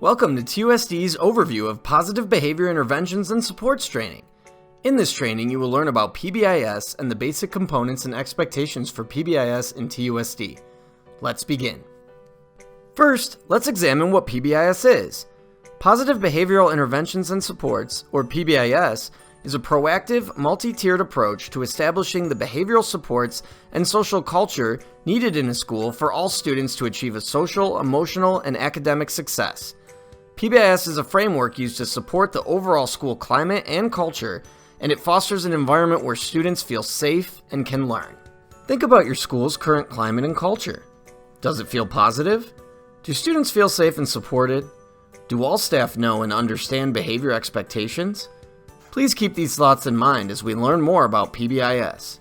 Welcome to TUSD's overview of positive behavior interventions and supports training. In this training, you will learn about PBIS and the basic components and expectations for PBIS in TUSD. Let's begin. First, let's examine what PBIS is. Positive Behavioral Interventions and Supports, or PBIS, is a proactive, multi-tiered approach to establishing the behavioral supports and social culture needed in a school for all students to achieve a social, emotional, and academic success. PBIS is a framework used to support the overall school climate and culture, and it fosters an environment where students feel safe and can learn. Think about your school's current climate and culture. Does it feel positive? Do students feel safe and supported? Do all staff know and understand behavior expectations? Please keep these thoughts in mind as we learn more about PBIS.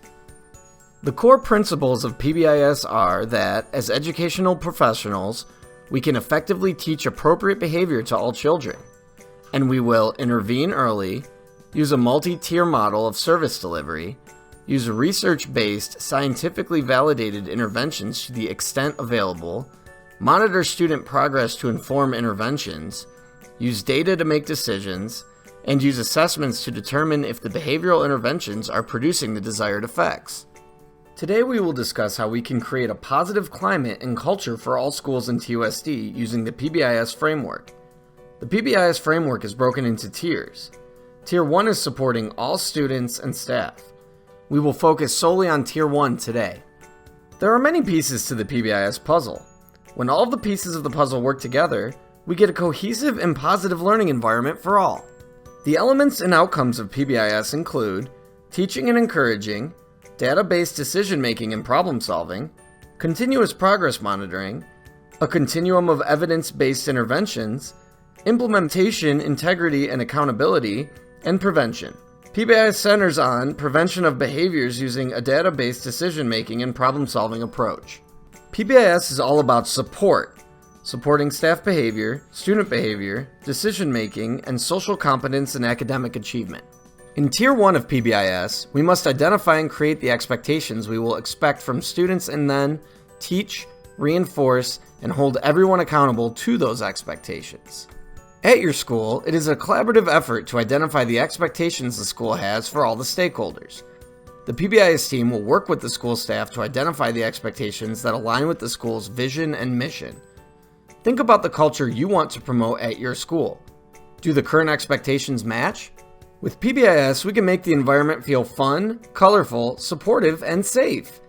The core principles of PBIS are that, as educational professionals, we can effectively teach appropriate behavior to all children, and we will intervene early, use a multi-tier model of service delivery, use research-based, scientifically validated interventions to the extent available, monitor student progress to inform interventions, use data to make decisions, and use assessments to determine if the behavioral interventions are producing the desired effects. Today we will discuss how we can create a positive climate and culture for all schools in TUSD using the PBIS framework. The PBIS framework is broken into tiers. Tier 1 is supporting all students and staff. We will focus solely on Tier 1 today. There are many pieces to the PBIS puzzle. When all of the pieces of the puzzle work together, we get a cohesive and positive learning environment for all. The elements and outcomes of PBIS include teaching and encouraging, data-based decision-making and problem-solving, continuous progress monitoring, a continuum of evidence-based interventions, implementation, integrity and accountability, and prevention. PBIS centers on prevention of behaviors using a data-based decision-making and problem-solving approach. PBIS is all about supporting staff behavior, student behavior, decision-making, and social competence and academic achievement. In Tier 1 of PBIS, we must identify and create the expectations we will expect from students and then teach, reinforce, and hold everyone accountable to those expectations. At your school, it is a collaborative effort to identify the expectations the school has for all the stakeholders. The PBIS team will work with the school staff to identify the expectations that align with the school's vision and mission. Think about the culture you want to promote at your school. Do the current expectations match? With PBIS, we can make the environment feel fun, colorful, supportive, and safe.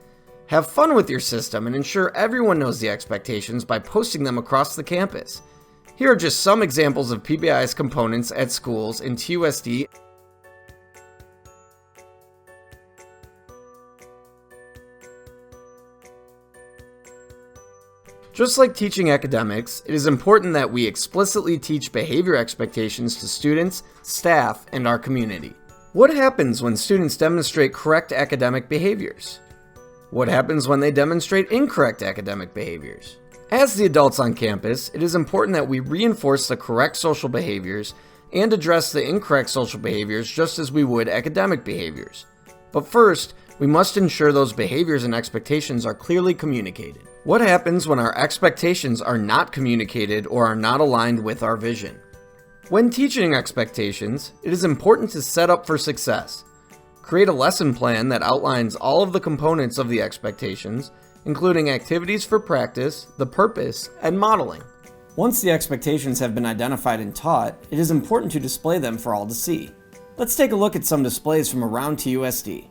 Have fun with your system and ensure everyone knows the expectations by posting them across the campus. Here are just some examples of PBIS components at schools in TUSD. Just like teaching academics, it is important that we explicitly teach behavior expectations to students, staff, and our community. What happens when students demonstrate correct academic behaviors? What happens when they demonstrate incorrect academic behaviors? As the adults on campus, it is important that we reinforce the correct social behaviors and address the incorrect social behaviors just as we would academic behaviors. But first, we must ensure those behaviors and expectations are clearly communicated. What happens when our expectations are not communicated or are not aligned with our vision? When teaching expectations, it is important to set up for success. Create a lesson plan that outlines all of the components of the expectations, including activities for practice, the purpose, and modeling. Once the expectations have been identified and taught, it is important to display them for all to see. Let's take a look at some displays from around TUSD.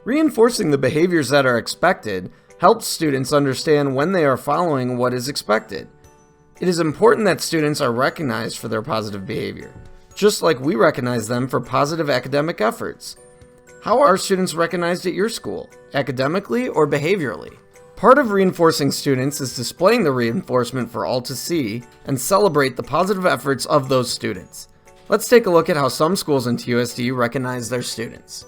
Reinforcing the behaviors that are expected helps students understand when they are following what is expected. It is important that students are recognized for their positive behavior, just like we recognize them for positive academic efforts. How are students recognized at your school, academically or behaviorally? Part of reinforcing students is displaying the reinforcement for all to see and celebrate the positive efforts of those students. Let's take a look at how some schools in TUSD recognize their students.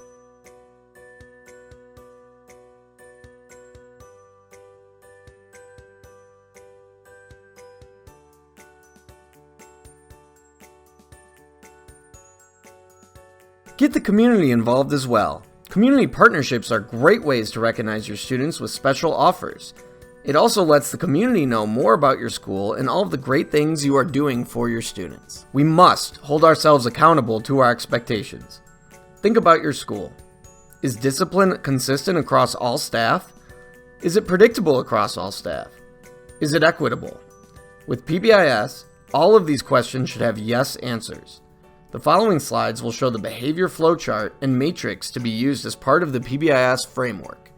Get the community involved as well. Community partnerships are great ways to recognize your students with special offers. It also lets the community know more about your school and all of the great things you are doing for your students. We must hold ourselves accountable to our expectations. Think about your school. Is discipline consistent across all staff? Is it predictable across all staff? Is it equitable? With PBIS, all of these questions should have yes answers. The following slides will show the behavior flowchart and matrix to be used as part of the PBIS framework.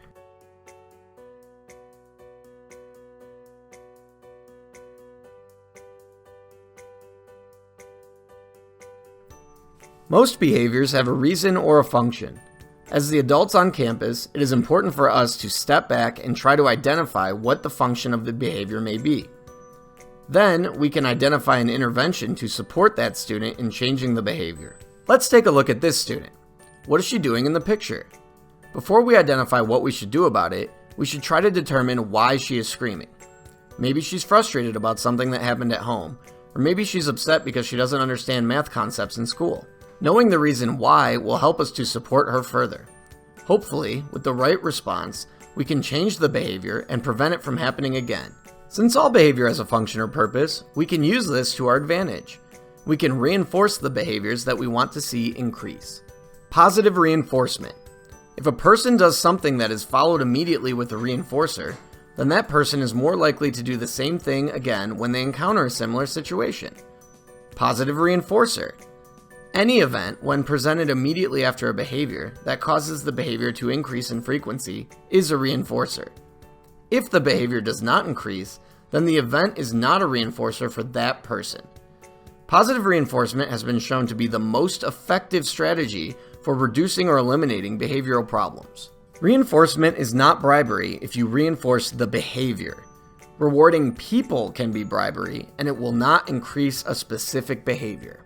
Most behaviors have a reason or a function. As the adults on campus, it is important for us to step back and try to identify what the function of the behavior may be. Then, we can identify an intervention to support that student in changing the behavior. Let's take a look at this student. What is she doing in the picture? Before we identify what we should do about it, we should try to determine why she is screaming. Maybe she's frustrated about something that happened at home, or maybe she's upset because she doesn't understand math concepts in school. Knowing the reason why will help us to support her further. Hopefully, with the right response, we can change the behavior and prevent it from happening again. Since all behavior has a function or purpose, we can use this to our advantage. We can reinforce the behaviors that we want to see increase. Positive reinforcement. If a person does something that is followed immediately with a reinforcer, then that person is more likely to do the same thing again when they encounter a similar situation. Positive reinforcer. Any event, when presented immediately after a behavior, that causes the behavior to increase in frequency is a reinforcer. If the behavior does not increase, then the event is not a reinforcer for that person. Positive reinforcement has been shown to be the most effective strategy for reducing or eliminating behavioral problems. Reinforcement is not bribery if you reinforce the behavior. Rewarding people can be bribery, and it will not increase a specific behavior.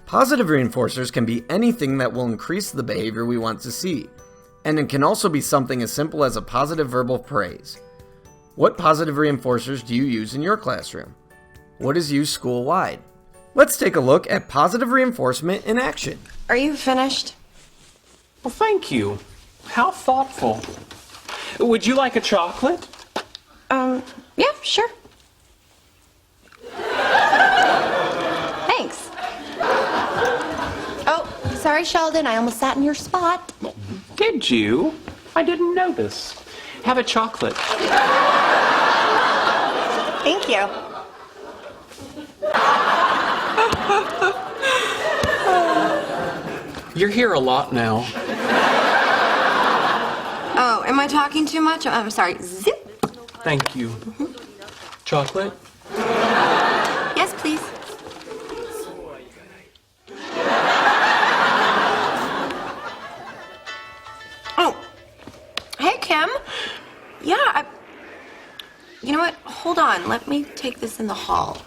Positive reinforcers can be anything that will increase the behavior we want to see, and it can also be something as simple as a positive verbal praise. What positive reinforcers do you use in your classroom? What is used school-wide? Let's take a look at positive reinforcement in action. Are you finished? Well, thank you. How thoughtful. Would you like a chocolate? Yeah, sure. Thanks. Oh, sorry, Sheldon. I almost sat in your spot. Did you? I didn't notice. Have a chocolate. Thank you. You're here a lot now. Oh, am I talking too much? I'm sorry. Zip. Thank you. Chocolate? Yes, please. Oh, hey, Kim. Yeah, you know what? Hold on. Let me take this in the hall.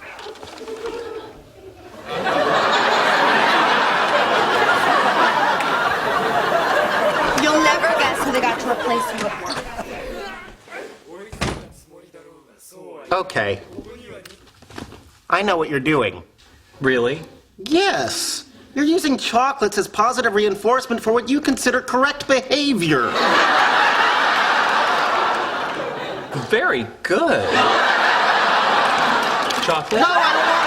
You'll never guess who they got to replace you at work. Okay. I know what you're doing. Really? Yes. You're using chocolates as positive reinforcement for what you consider correct behavior. Very good. Chocolate? No, I don't want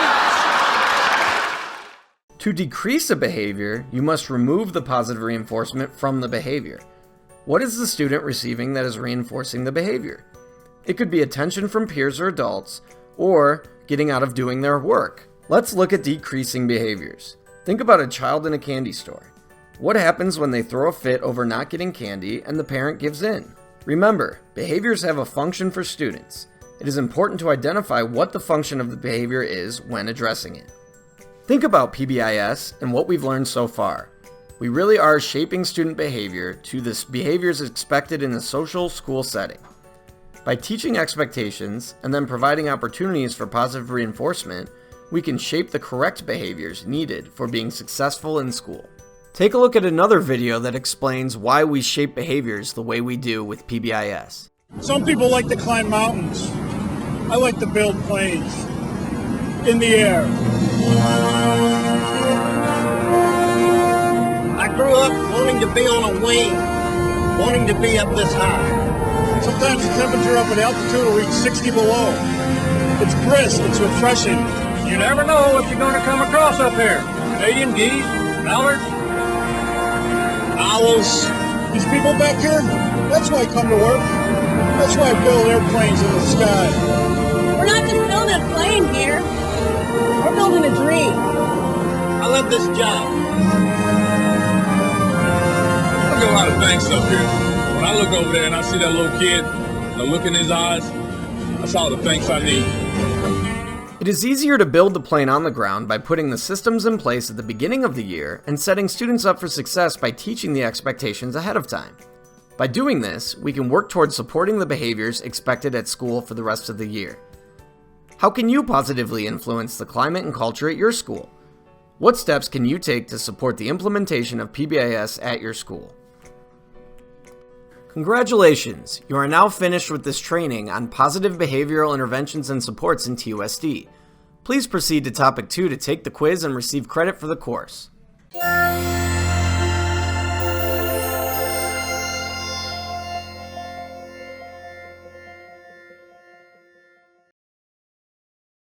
To decrease a behavior, you must remove the positive reinforcement from the behavior. What is the student receiving that is reinforcing the behavior? It could be attention from peers or adults, or getting out of doing their work. Let's look at decreasing behaviors. Think about a child in a candy store. What happens when they throw a fit over not getting candy and the parent gives in? Remember, behaviors have a function for students. It is important to identify what the function of the behavior is when addressing it. Think about PBIS and what we've learned so far. We really are shaping student behavior to the behaviors expected in a social school setting. By teaching expectations and then providing opportunities for positive reinforcement, we can shape the correct behaviors needed for being successful in school. Take a look at another video that explains why we shape behaviors the way we do with PBIS. Some people like to climb mountains. I like to build planes in the air. I grew up wanting to be on a wing, wanting to be up this high. Sometimes the temperature up at altitude will reach 60 below. It's crisp, it's refreshing. You never know what you're going to come across up here. Canadian geese, mallards, owls. These people back here, that's why I come to work. That's why I build airplanes in the sky. We're not just building a plane here. We're building a dream. I love this job. I get a lot of thanks up here. When I look over there and I see that little kid, the look in his eyes, that's all the thanks I need. It is easier to build the plane on the ground by putting the systems in place at the beginning of the year and setting students up for success by teaching the expectations ahead of time. By doing this, we can work towards supporting the behaviors expected at school for the rest of the year. How can you positively influence the climate and culture at your school? What steps can you take to support the implementation of PBIS at your school? Congratulations! You are now finished with this training on positive behavioral interventions and supports in TUSD. Please proceed to Topic 2 to take the quiz and receive credit for the course.